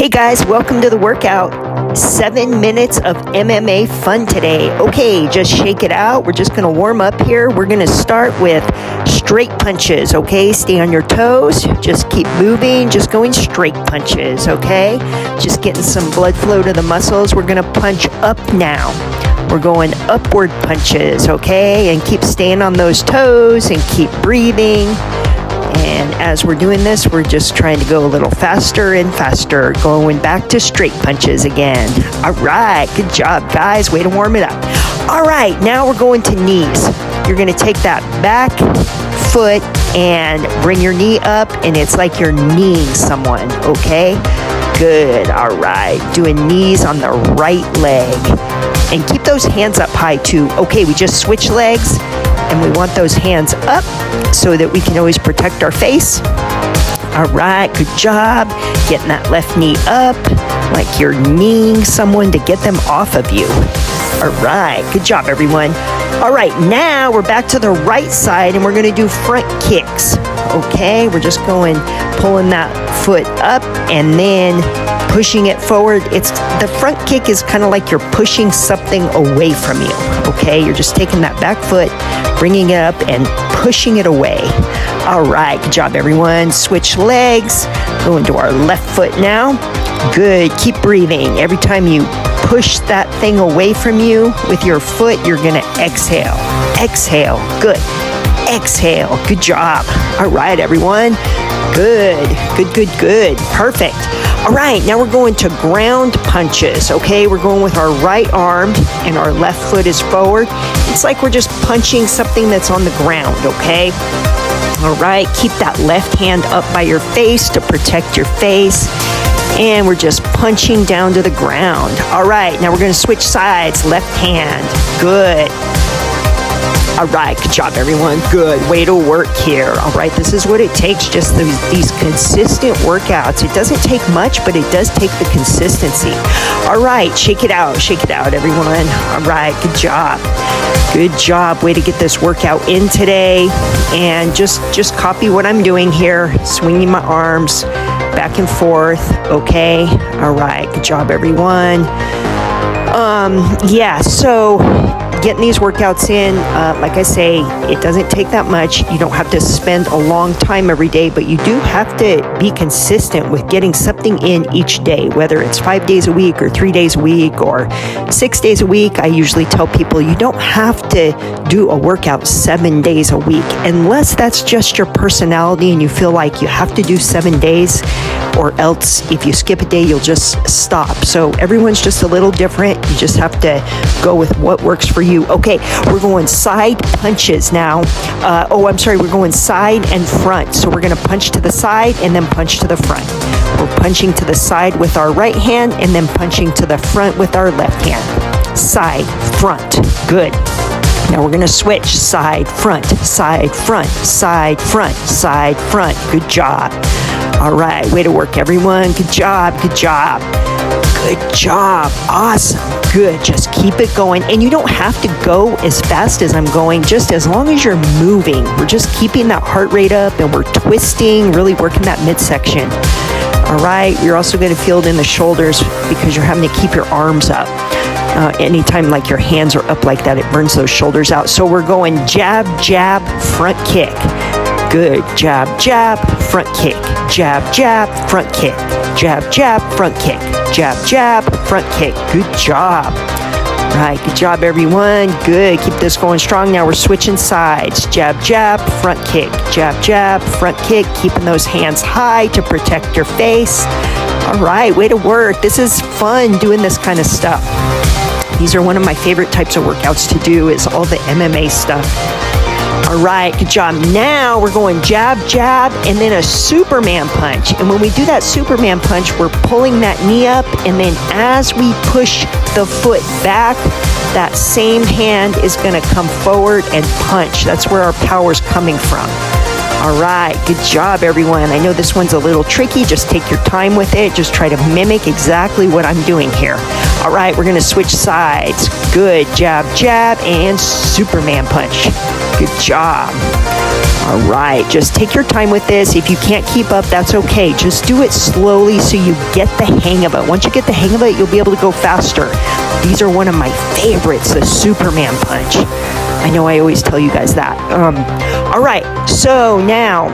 Hey guys, welcome to the workout. 7 minutes of MMA fun today. Okay, just shake it out. We're just going to warm up here. We're going to start with straight punches, okay? Stay on your toes. Just keep moving. Just going straight punches, okay? Just getting some blood flow to the muscles. We're going to punch up now. We're going upward punches, okay? And keep staying on those toes and keep breathing. And as we're doing this, we're just trying to go a little faster and faster, going back to straight punches again. All right, good job, guys. Way to warm it up. All right, now we're going to knees. You're going to take that back foot and bring your knee up, and it's like you're kneeing someone, okay? Good, all right. Doing knees on the right leg. And keep those hands up high, too. Okay, we just switch legs, and we want those hands up so that we can always protect our face. All right, good job. Getting that left knee up like you're kneeing someone to get them off of you. All right, good job, everyone. All right, now we're back to the right side, and we're going to do front kicks. Okay, we're just pulling that foot up and then pushing it forward. The front kick is kind of like you're pushing something away from you, okay? You're just taking that back foot, bringing it up and pushing it away. All right, good job, everyone. Switch legs, going to our left foot now. Good, keep breathing. Every time you push that thing away from you with your foot, you're gonna exhale. Exhale, good. Exhale, good job. All right, everyone. Good, good, good, good. Perfect. All right, now we're going to ground punches, okay? We're going with our right arm and our left foot is forward. It's like we're just punching something that's on the ground, okay? All right, keep that left hand up by your face to protect your face. And we're just punching down to the ground. All right, now we're gonna switch sides, left hand, good. All right, good job, everyone. Good way to work here. All right, this is what it takes, just these consistent workouts. It doesn't take much, but it does take the consistency. All right, shake it out, everyone. All right, good job. Good job. Way to get this workout in today. And just copy what I'm doing here, swinging my arms back and forth, okay? All right, good job, everyone. So getting these workouts in, like I say, it doesn't take that much. You don't have to spend a long time every day, but you do have to be consistent with getting something in each day, whether it's 5 days a week or 3 days a week or 6 days a week. I usually tell people you don't have to do a workout 7 days a week unless that's just your personality and you feel like you have to do 7 days, or else if you skip a day, you'll just stop. So everyone's just a little different. You just have to go with what works for you. Okay, we're going side punches now. We're going side and front. So we're going to punch to the side and then punch to the front. We're punching to the side with our right hand and then punching to the front with our left hand. Side, front. Good. Now we're going to switch side, front, side, front, side, front, side, front. Good job. All right, way to work, everyone. Good job, good job. Good job. Awesome. Good. Just keep it going. And you don't have to go as fast as I'm going, just as long as you're moving. We're just keeping that heart rate up and we're twisting, really working that midsection. All right. You're also going to feel it in the shoulders because you're having to keep your arms up. Anytime like your hands are up like that, it burns those shoulders out. So we're going jab, jab, front kick. Good. Jab, jab, front kick. Jab, jab, front kick. Jab, jab, front kick. Jab, jab, front kick. Good job. All right, good job, everyone. Good. Keep this going strong. Now we're switching sides. Jab, jab, front kick. Jab, jab, front kick. Keeping those hands high to protect your face. All right, way to work. This is fun doing this kind of stuff. These are one of my favorite types of workouts to do, is all the MMA stuff. All right, good job. Now we're going jab, jab, and then a Superman punch. And when we do that Superman punch, we're pulling that knee up, and then as we push the foot back, that same hand is going to come forward and punch. That's where our power's coming from. All right, good job, everyone. I know this one's a little tricky. Just take your time with it. Just try to mimic exactly what I'm doing here. All right, we're going to switch sides. Good. Jab, jab, and Superman punch. Good job. All right, just take your time with this. If you can't keep up, that's okay. Just do it slowly so you get the hang of it. Once you get the hang of it, you'll be able to go faster. These are one of my favorites, the Superman punch. I know I always tell you guys that. All right, so now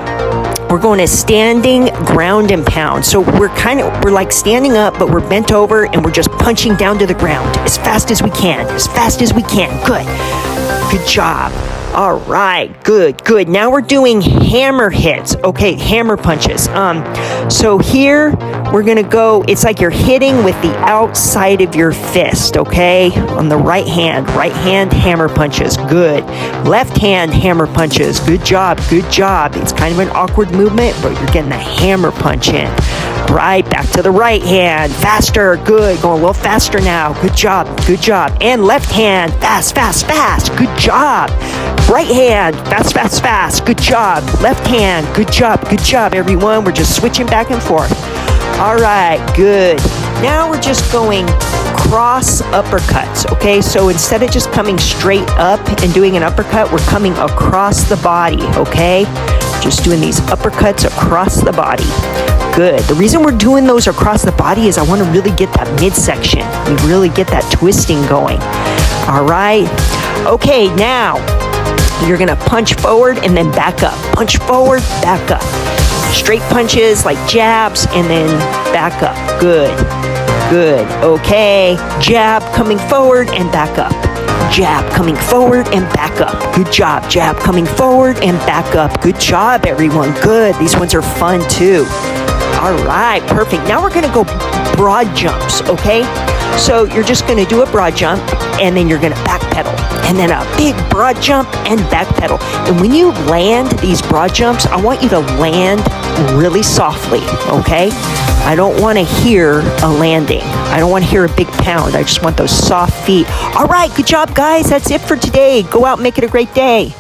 we're going to standing ground and pound. So we're like standing up, but we're bent over and we're just punching down to the ground as fast as we can, Good. Good job. All right, good. Now we're doing hammer hits. Okay, hammer punches. So here we're gonna go, it's like you're hitting with the outside of your fist, okay? On the right hand hammer punches, good. Left hand hammer punches, good job. It's kind of an awkward movement, but you're getting the hammer punch in. Right, back to the right hand, faster, good, going a little faster now, good job. And left hand, fast, good job. Right hand, fast, good job. Left hand, good job, everyone. We're just switching back and forth. All right, good. Now we're just going cross uppercuts, okay? So instead of just coming straight up and doing an uppercut, we're coming across the body, okay? Just doing these uppercuts across the body. Good. The reason we're doing those across the body is I want to really get that midsection. We really get that twisting going. All right. Okay, now you're going to punch forward and then back up. Punch forward, back up. Straight punches like jabs and then back up. Good. Okay. Jab coming forward and back up. Jab coming forward and back up. Good job. Jab coming forward and back up. Good job, everyone. Good. These ones are fun too. All right, perfect. Now we're going to go broad jumps, okay? So you're just going to do a broad jump and then you're going to backpedal. And then a big broad jump and backpedal. And when you land these broad jumps, I want you to land really softly, okay? I don't want to hear a landing. I don't want to hear a big pound. I just want those soft feet. All right, good job, guys. That's it for today. Go out and make it a great day.